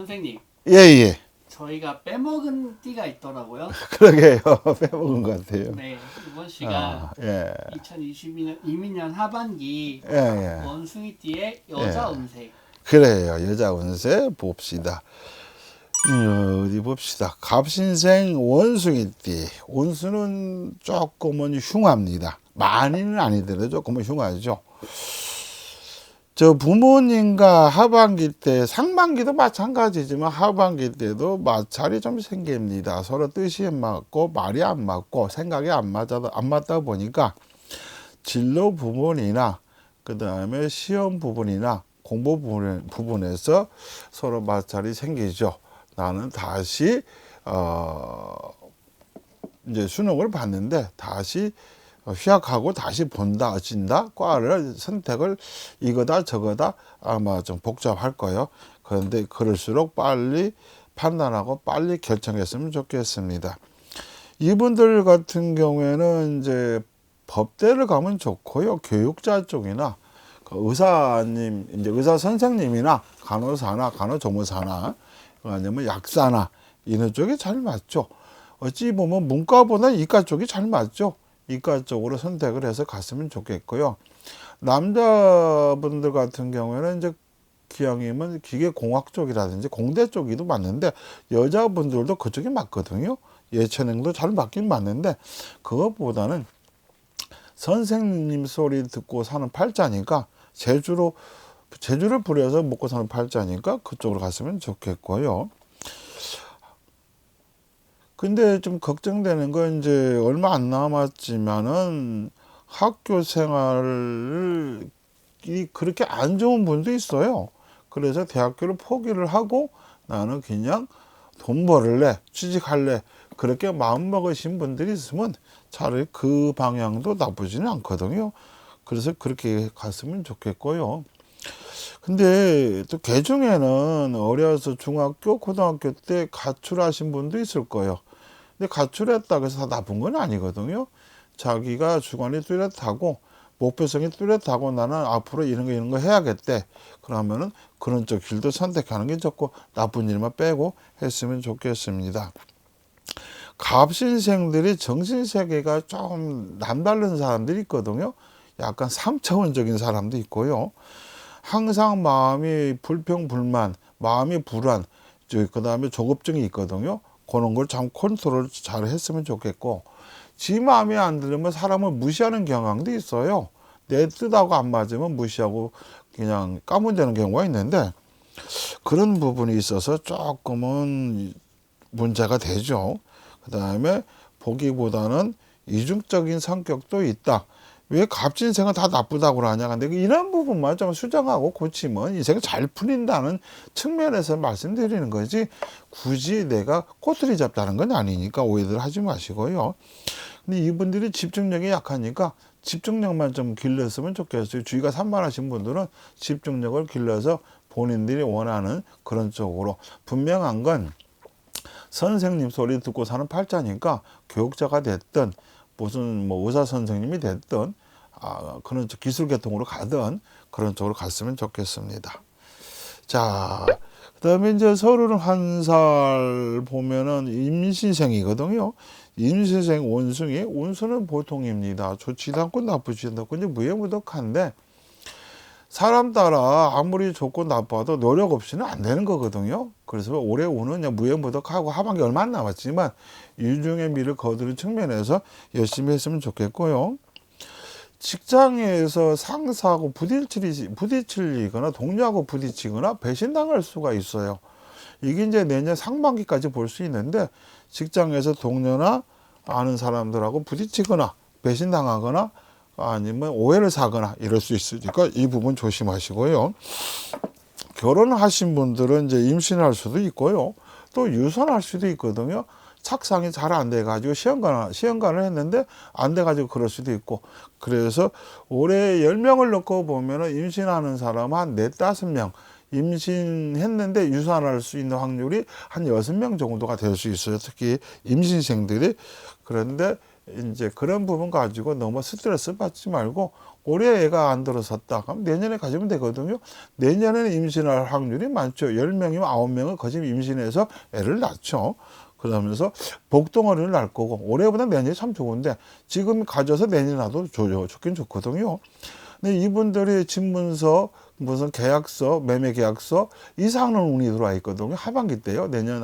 선생님, 예. 저희가 빼먹은 띠가 있더라고요. 그러게요. 빼먹은 것 같아요. 네, 이번 시간 예. 2022년 이민년 하반기 예. 원숭이띠의 여자 예. 운세. 그래요. 여자 운세 봅시다. 어디 봅시다. 갑신생 원숭이띠. 원수는 조금은 흉합니다. 많이는 아니더라도 조금은 흉하죠. 저 부모님과 하반기 때, 상반기도 마찬가지지만 하반기 때도 마찰이 좀 생깁니다. 서로 뜻이 안 맞고 말이 안 맞고 생각이 안 맞다 보니까 진로 부분이나 그 다음에 시험 부분이나 공부 부분에서 서로 마찰이 생기죠. 나는 다시 이제 수능을 봤는데 다시 휴학하고 다시 본다, 어찐다, 과를 선택을 이거다 저거다 아마 좀 복잡할 거예요. 그런데 그럴수록 빨리 판단하고 빨리 결정했으면 좋겠습니다. 이분들 같은 경우에는 이제 법대를 가면 좋고요. 교육자 쪽이나 그 의사님, 이제 의사 선생님이나 간호사나 간호조무사나 아니면 약사나 이런 쪽이 잘 맞죠. 어찌 보면 문과보다 이과 쪽이 잘 맞죠. 이과 쪽으로 선택을 해서 갔으면 좋겠고요. 남자분들 같은 경우에는 이제 기왕이면 기계공학 쪽이라든지 공대 쪽이도 맞는데 여자분들도 그쪽이 맞거든요. 예체능도 잘 맞긴 맞는데 그것보다는 선생님 소리 듣고 사는 팔자니까 제주를 부려서 먹고 사는 팔자니까 그쪽으로 갔으면 좋겠고요. 근데 좀 걱정되는 건 이제 얼마 안 남았지만은 학교 생활이 그렇게 안 좋은 분도 있어요. 그래서 대학교를 포기를 하고 나는 그냥 돈 벌을래, 취직할래, 그렇게 마음먹으신 분들이 있으면 차라리 그 방향도 나쁘지는 않거든요. 그래서 그렇게 갔으면 좋겠고요. 근데 또 그 중에는 어려서 중학교, 고등학교 때 가출하신 분도 있을 거예요. 근데 가출했다고 해서 다 나쁜 건 아니거든요. 자기가 주관이 뚜렷하고 목표성이 뚜렷하고 나는 앞으로 이런 거 해야겠대. 그러면은 그런 쪽 길도 선택하는 게 좋고 나쁜 일만 빼고 했으면 좋겠습니다. 갑신생들이 정신세계가 좀 남다른 사람들이 있거든요. 약간 3차원적인 사람도 있고요. 항상 마음이 불평불만, 마음이 불안, 그 다음에 조급증이 있거든요. 그런 걸 참 컨트롤 잘 했으면 좋겠고, 지 마음에 안 들으면 사람을 무시하는 경향도 있어요. 내 뜻하고 안 맞으면 무시하고 그냥 까문되는 경우가 있는데, 그런 부분이 있어서 조금은 문제가 되죠. 그 다음에 보기보다는 이중적인 성격도 있다. 왜 갑진생은 다 나쁘다고 하냐. 근데 이런 부분만 좀 수정하고 고치면 인생이 잘 풀린다는 측면에서 말씀드리는 거지 굳이 내가 꼬투리 잡자는 건 아니니까 오해들 하지 마시고요. 근데 이분들이 집중력이 약하니까 집중력만 좀 길렀으면 좋겠어요. 주의가 산만하신 분들은 집중력을 길러서 본인들이 원하는 그런 쪽으로. 분명한 건 선생님 소리 듣고 사는 팔자니까 교육자가 됐든 무슨 뭐 의사 선생님이 됐든 그런 기술계통으로 가든 그런 쪽으로 갔으면 좋겠습니다. 자, 그다음에 이제 31살 보면은 임신생이거든요. 임신생 원숭이, 원수는 보통입니다. 좋지도 않고 나쁘지도 않고 이제 무해무덕한데 사람 따라 아무리 좋고 나빠도 노력 없이는 안 되는 거거든요. 그래서 올해 오는 무해무덕하고 하반기 얼마 안 남았지만 유중의 미를 거두는 측면에서 열심히 했으면 좋겠고요. 직장에서 상사하고 부딪히거나 동료하고 부딪히거나 배신당할 수가 있어요. 이게 이제 내년 상반기까지 볼 수 있는데 직장에서 동료나 아는 사람들하고 부딪히거나 배신당하거나 아니면 오해를 사거나 이럴 수 있으니까 이 부분 조심하시고요. 결혼하신 분들은 이제 임신할 수도 있고요. 또 유선할 수도 있거든요. 착상이 잘 안 돼가지고 시험관을 했는데 안 돼가지고 그럴 수도 있고. 그래서 올해 10명을 넣고 보면은 임신하는 사람 한 4, 5명, 임신했는데 유산할 수 있는 확률이 한 6명 정도가 될 수 있어요. 특히 임신생들이. 그런데 이제 그런 부분 가지고 너무 스트레스 받지 말고 올해 애가 안 들어섰다. 그럼 내년에 가지면 되거든요. 내년에는 임신할 확률이 많죠. 10명이면 9명은 거짓 임신해서 애를 낳죠. 그러면서 복덩어리를 낳을 거고 올해보다 내년이 참 좋은데 지금 가져서 내년에 낳아도 좋긴 좋거든요. 근데 이분들이 집문서, 무슨 계약서, 매매 계약서 이사 오는 운이 들어와 있거든요. 하반기 때요. 내년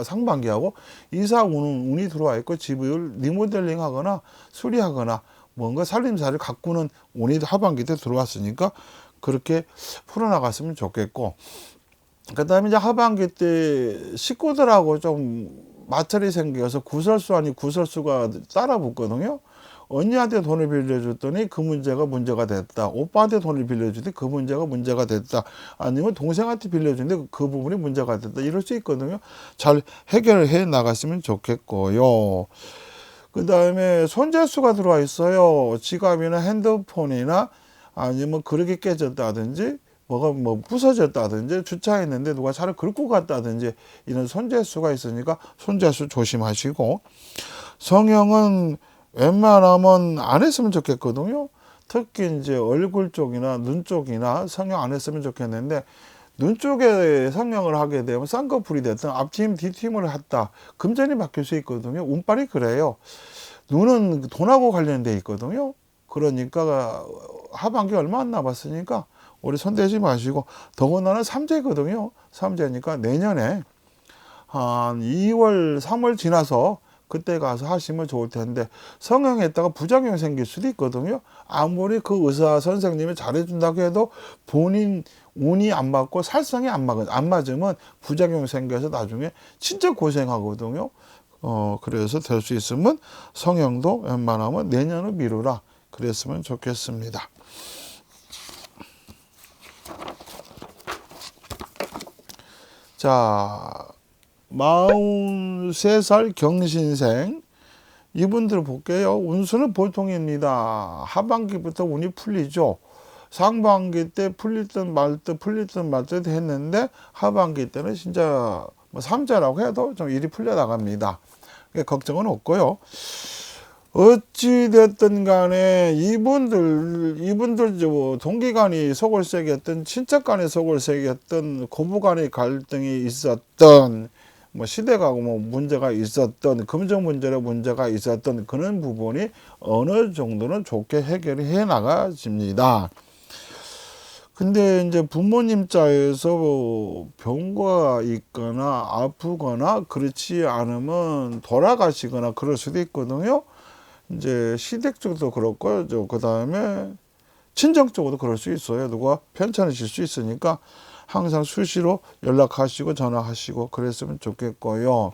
상반기하고 이사 오는 운이 들어와 있고 집을 리모델링 하거나 수리하거나 뭔가 살림살이를 가꾸는 운이 하반기 때 들어왔으니까 그렇게 풀어나갔으면 좋겠고, 그 다음에 이제 하반기 때 식구들하고 좀 마찰이 생겨서 구설수 아닌 구설수가 따라 붙거든요. 언니한테 돈을 빌려줬더니 그 문제가 됐다. 오빠한테 돈을 빌려주더니 그 문제가 됐다. 아니면 동생한테 빌려줬는데 그 부분이 문제가 됐다. 이럴 수 있거든요. 잘 해결해 나갔으면 좋겠고요. 그 다음에 손재수가 들어와 있어요. 지갑이나 핸드폰이나 아니면 그릇이 깨졌다든지 뭐가 부서졌다든지 주차했는데 누가 차를 긁고 갔다든지 이런 손재수가 있으니까 손재수 조심하시고, 성형은 웬만하면 안 했으면 좋겠거든요. 특히 이제 얼굴 쪽이나 눈 쪽이나 성형 안 했으면 좋겠는데, 눈 쪽에 성형을 하게 되면 쌍꺼풀이 됐든 앞팀 뒤팀을 했다. 금전이 바뀔 수 있거든요. 운빨이 그래요. 눈은 돈하고 관련돼 있거든요. 그러니까 하반기 얼마 안 남았으니까 우리 손대지 마시고, 더군다나 삼재거든요. 삼재니까 내년에 한 2월, 3월 지나서 그때 가서 하시면 좋을 텐데, 성형했다가 부작용이 생길 수도 있거든요. 아무리 그 의사 선생님이 잘해준다고 해도 본인 운이 안 맞고 살성이 안 맞으면 부작용이 생겨서 나중에 진짜 고생하거든요. 그래서 될 수 있으면 성형도 웬만하면 내년을 미루라. 그랬으면 좋겠습니다. 자, 43살 경신생 이분들 볼게요. 운수는 보통입니다. 하반기부터 운이 풀리죠. 상반기 때 풀리든 말듯 했는데 하반기 때는 진짜 삼자라고 해도 좀 일이 풀려 나갑니다. 걱정은 없고요. 어찌 됐든 간에 이분들 동기 간이 속을 세게 했던, 친척 간이 속을 세게 했던, 고부 간의 갈등이 있었던, 시대가 문제가 있었던, 금전 문제로 문제가 있었던 그런 부분이 어느 정도는 좋게 해결이 해 나가집니다. 근데 이제 부모님 자에서 병과 있거나 아프거나 그렇지 않으면 돌아가시거나 그럴 수도 있거든요. 이제 시댁 쪽도 그렇고, 그 다음에 친정 쪽도 그럴 수 있어요. 누가 편찮으실 수 있으니까 항상 수시로 연락하시고 전화하시고 그랬으면 좋겠고요.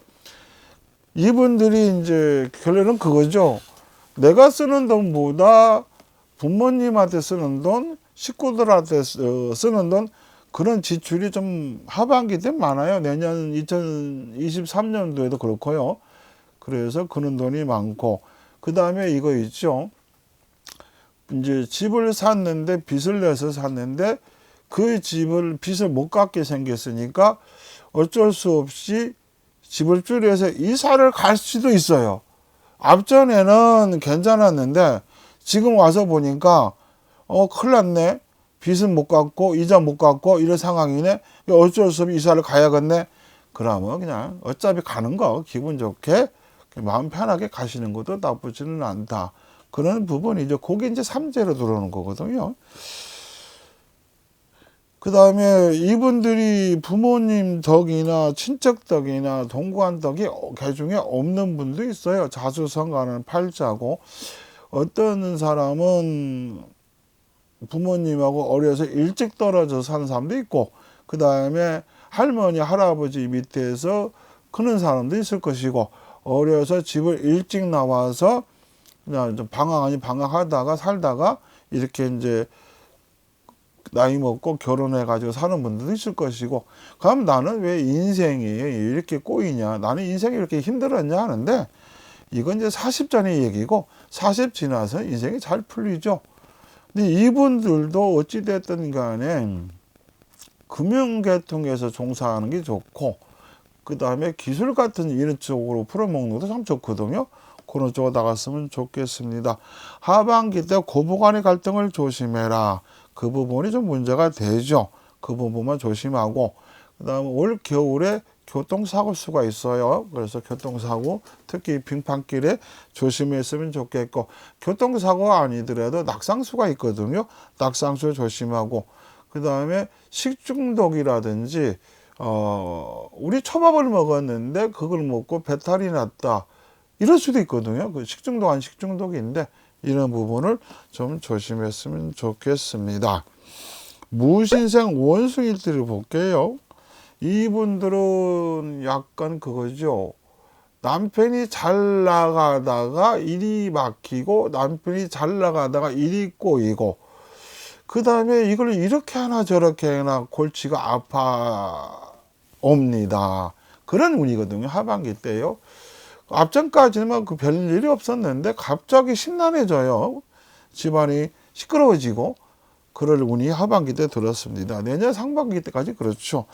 이분들이 이제 결론은 그거죠. 내가 쓰는 돈보다 부모님한테 쓰는 돈, 식구들한테 쓰는 돈, 그런 지출이 좀 하반기 때 많아요. 내년 2023년도에도 그렇고요. 그래서 그런 돈이 많고, 그 다음에 이거 있죠. 이제 집을 샀는데 빚을 내서 샀는데 그 빚을 못 갚게 생겼으니까 어쩔 수 없이 집을 줄여서 이사를 갈 수도 있어요. 앞전에는 괜찮았는데 지금 와서 보니까 큰일 났네. 빚은 못 갚고 이자 못 갚고 이런 상황이네. 어쩔 수 없이 이사를 가야겠네. 그러면 그냥 어차피 가는 거 기분 좋게 마음 편하게 가시는 것도 나쁘지는 않다. 그런 부분이죠. 그게 이제 삼재로 들어오는 거거든요. 그 다음에 이분들이 부모님 덕이나 친척 덕이나 동거한 덕이 개중에 없는 분도 있어요. 자수성가는 팔자고, 어떤 사람은 부모님하고 어려서 일찍 떨어져 사는 사람도 있고, 그 다음에 할머니 할아버지 밑에서 크는 사람도 있을 것이고, 어려서 집을 일찍 나와서 그냥 좀 방황하다가 살다가 이렇게 이제 나이 먹고 결혼해 가지고 사는 분들도 있을 것이고, 그럼 나는 왜 인생이 이렇게 꼬이냐, 나는 인생이 이렇게 힘들었냐 하는데, 이건 이제 40 전의 얘기고 40 지나서 인생이 잘 풀리죠. 근데 이분들도 어찌됐든 간에 금융계통에서 종사하는 게 좋고, 그 다음에 기술 같은 이런 쪽으로 풀어먹는 것도 참 좋거든요. 그런 쪽으로 나갔으면 좋겠습니다. 하반기 때 고부간의 갈등을 조심해라. 그 부분이 좀 문제가 되죠. 그 부분만 조심하고, 그 다음에 올 겨울에 교통사고 수가 있어요. 그래서 교통사고, 특히 빙판길에 조심했으면 좋겠고, 교통사고가 아니더라도 낙상수가 있거든요. 낙상수 조심하고, 그 다음에 식중독이라든지, 우리 초밥을 먹었는데 그걸 먹고 배탈이 났다. 이럴 수도 있거든요. 그 식중독 안 식중독인데, 이런 부분을 좀 조심했으면 좋겠습니다. 무신생 원숭이들을 볼게요. 이분들은 약간 그거죠. 남편이 잘 나가다가 일이 막히고, 남편이 잘 나가다가 일이 꼬이고, 그 다음에 이걸 이렇게 하나 저렇게 하나 골치가 아파 옵니다. 그런 운이거든요. 하반기 때요. 앞전까지는 그 별일이 없었는데 갑자기 심란해져요. 집안이 시끄러워지고, 그럴 운이 하반기 때 들었습니다. 내년 상반기 때까지 그렇죠.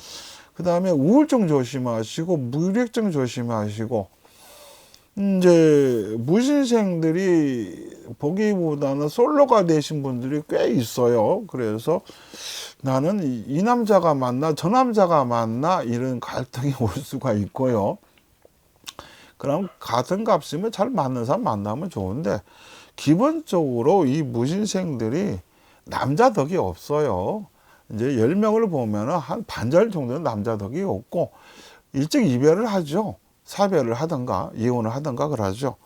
그 다음에 우울증 조심하시고, 무력증 조심하시고, 이제 무신생들이 보기보다는 솔로가 되신 분들이 꽤 있어요. 그래서 나는 이 남자가 맞나 저 남자가 맞나 이런 갈등이 올 수가 있고요. 그럼 같은 값이면 잘 맞는 사람 만나면 좋은데, 기본적으로 이 무신생들이 남자 덕이 없어요. 이제 10명을 보면 한 반절 정도는 남자 덕이 없고, 일찍 이별을 하죠. 사별을 하든가 이혼을 하든가 그러죠.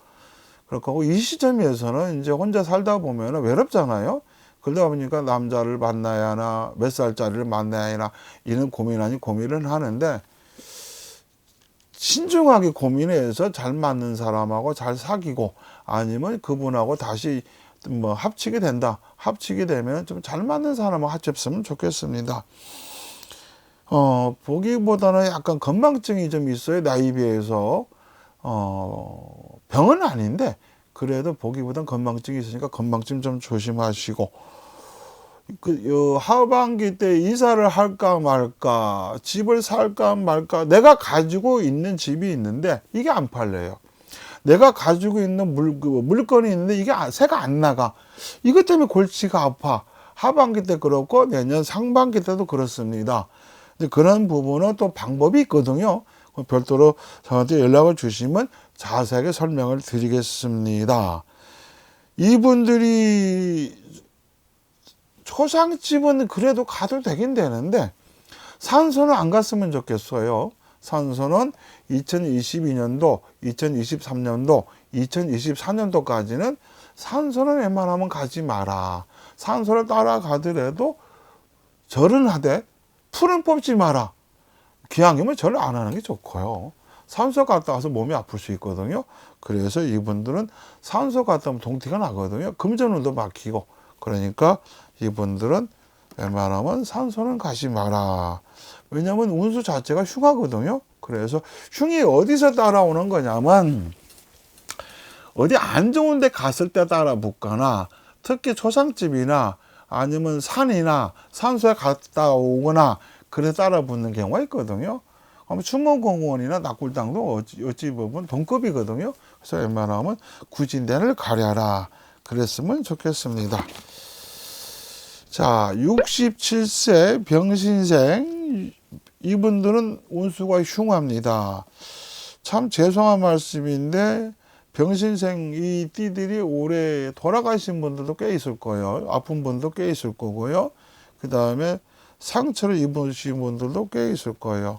그렇고 이 시점에서는 이제 혼자 살다 보면 외롭잖아요. 그러다 보니까 남자를 만나야 하나, 몇 살짜리를 만나야 하나, 이런 고민 아닌 고민을 하는데, 신중하게 고민해서 잘 맞는 사람하고 잘 사귀고, 아니면 그분하고 다시 뭐 합치게 된다. 합치게 되면 좀 잘 맞는 사람하고 합쳤으면 좋겠습니다. 보기보다는 약간 건망증이 좀 있어요. 나이 비해서. 병은 아닌데, 그래도 보기보다는 건망증이 있으니까 건망증 좀 조심하시고, 하반기 때 이사를 할까 말까, 집을 살까 말까, 내가 가지고 있는 집이 있는데 이게 안 팔려요. 내가 가지고 있는 물건이 있는데 이게 새가 안 나가. 이것 때문에 골치가 아파. 하반기 때 그렇고 내년 상반기 때도 그렇습니다. 근데 그런 부분은 또 방법이 있거든요. 별도로 저한테 연락을 주시면 자세하게 설명을 드리겠습니다. 이분들이 초상집은 그래도 가도 되긴 되는데, 산소는 안 갔으면 좋겠어요. 산소는 2022년도, 2023년도, 2024년도까지는 산소는 웬만하면 가지 마라. 산소를 따라가더라도 절은 하되 풀은 뽑지 마라. 기왕이면 절을 안 하는 게 좋고요. 산소 갔다 와서 몸이 아플 수 있거든요. 그래서 이분들은 산소 갔다 오면 동티가 나거든요. 금전운도 막히고. 그러니까 이분들은 웬만하면 산소는 가지 마라. 왜냐하면 운수 자체가 흉하거든요. 그래서 흉이 어디서 따라오는 거냐면, 어디 안 좋은 데 갔을 때 따라 붙거나, 특히 초상집이나 아니면 산이나 산소에 갔다 오거나 그래 따라 붙는 경우가 있거든요. 충무공원이나 낙굴당도 어찌 보면 동급이거든요. 그래서 웬만하면 구진대를 가려라. 그랬으면 좋겠습니다. 자, 67세 병신생, 이분들은 운수가 흉합니다. 참 죄송한 말씀인데, 병신생 이 띠들이 올해 돌아가신 분들도 꽤 있을 거예요. 아픈 분도 꽤 있을 거고요. 그 다음에 상처를 입으신 분들도 꽤 있을 거예요.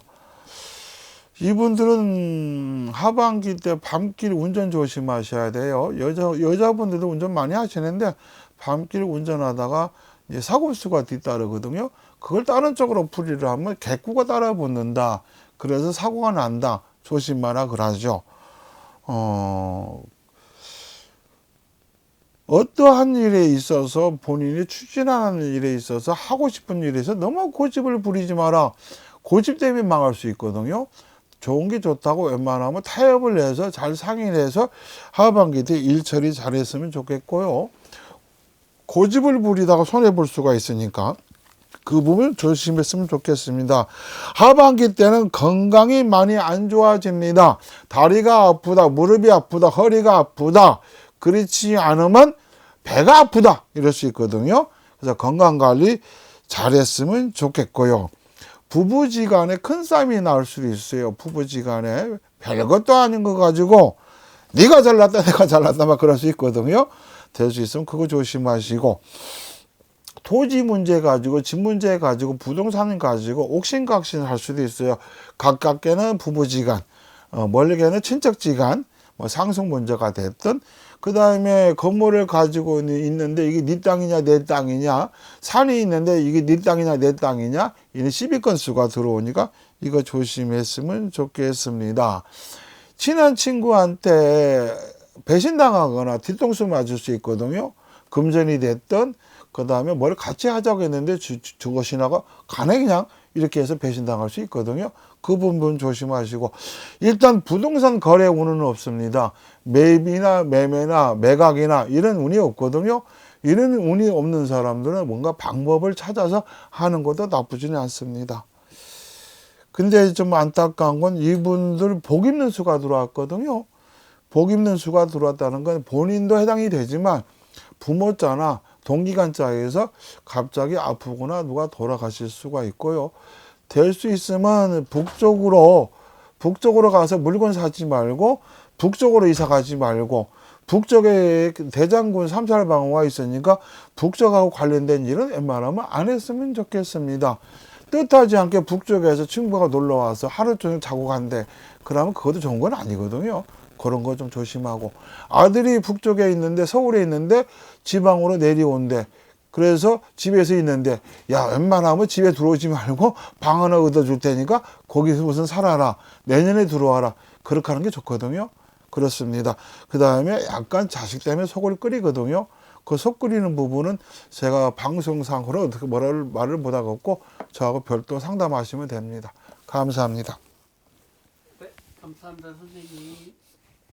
이분들은 하반기 때 밤길 운전 조심하셔야 돼요. 여자분들도 운전 많이 하시는데, 밤길 운전하다가 이제 사고수가 뒤따르거든요. 그걸 다른 쪽으로 풀이를 하면 객구가 따라 붙는다. 그래서 사고가 난다. 조심하라 그러죠. 어떠한 일에 있어서 본인이 추진하는 일에 있어서 하고 싶은 일에 있어서 너무 고집을 부리지 마라. 고집 때문에 망할 수 있거든요. 좋은 게 좋다고 웬만하면 타협을 해서 잘 상의를 해서 하반기 때 일 처리 잘했으면 좋겠고요. 고집을 부리다가 손해볼 수가 있으니까 그 부분 조심했으면 좋겠습니다. 하반기 때는 건강이 많이 안 좋아집니다. 다리가 아프다, 무릎이 아프다, 허리가 아프다. 그렇지 않으면 배가 아프다. 이럴 수 있거든요. 그래서 건강관리 잘했으면 좋겠고요. 부부지간에 큰 싸움이 나올 수도 있어요. 부부지간에 별것도 아닌 거 가지고 네가 잘났다 내가 잘났다 막 그럴 수 있거든요. 될 수 있으면 그거 조심하시고, 토지 문제 가지고 집 문제 가지고 부동산 가지고 옥신각신 할 수도 있어요. 가깝게는 부부지간, 멀게는 친척지간, 뭐 상속 문제가 됐든, 그 다음에 건물을 가지고 있는데 이게 네 땅이냐 내 땅이냐, 산이 있는데 이게 네 땅이냐 내 땅이냐, 이는 시비 건수가 들어오니까 이거 조심했으면 좋겠습니다. 친한 친구한테 배신당하거나 뒤통수 맞을 수 있거든요. 금전이 됐든, 그 다음에 뭘 같이 하자고 했는데 죽어시나가 가네 그냥 이렇게 해서 배신당할 수 있거든요. 그 부분 조심하시고, 일단 부동산 거래 운은 없습니다. 매입이나 매매나 매각이나 이런 운이 없거든요. 이런 운이 없는 사람들은 뭔가 방법을 찾아서 하는 것도 나쁘지는 않습니다. 근데 좀 안타까운 건 이분들 복 있는 수가 들어왔거든요. 복 있는 수가 들어왔다는 건 본인도 해당이 되지만 부모자나 동기간자에서 갑자기 아프거나 누가 돌아가실 수가 있고요. 될 수 있으면 북쪽으로 가서 물건 사지 말고 북쪽으로 이사 가지 말고, 북쪽에 대장군 삼살방어가 있으니까 북쪽하고 관련된 일은 웬만하면 안 했으면 좋겠습니다. 뜻하지 않게 북쪽에서 친구가 놀러 와서 하루 종일 자고 간대. 그러면 그것도 좋은 건 아니거든요. 그런 거 좀 조심하고, 아들이 북쪽에 있는데 서울에 있는데 지방으로 내려온대. 그래서 집에서 있는데 야 웬만하면 집에 들어오지 말고 방 하나 얻어줄 테니까 거기서 우선 살아라, 내년에 들어와라. 그렇게 하는 게 좋거든요. 그렇습니다. 그 다음에 약간 자식 때문에 속을 끓이거든요. 그 속 끓이는 부분은 제가 방송상으로 어떻게 말을 못하겠고 저하고 별도 상담하시면 됩니다. 감사합니다. 네, 감사합니다, 선생님.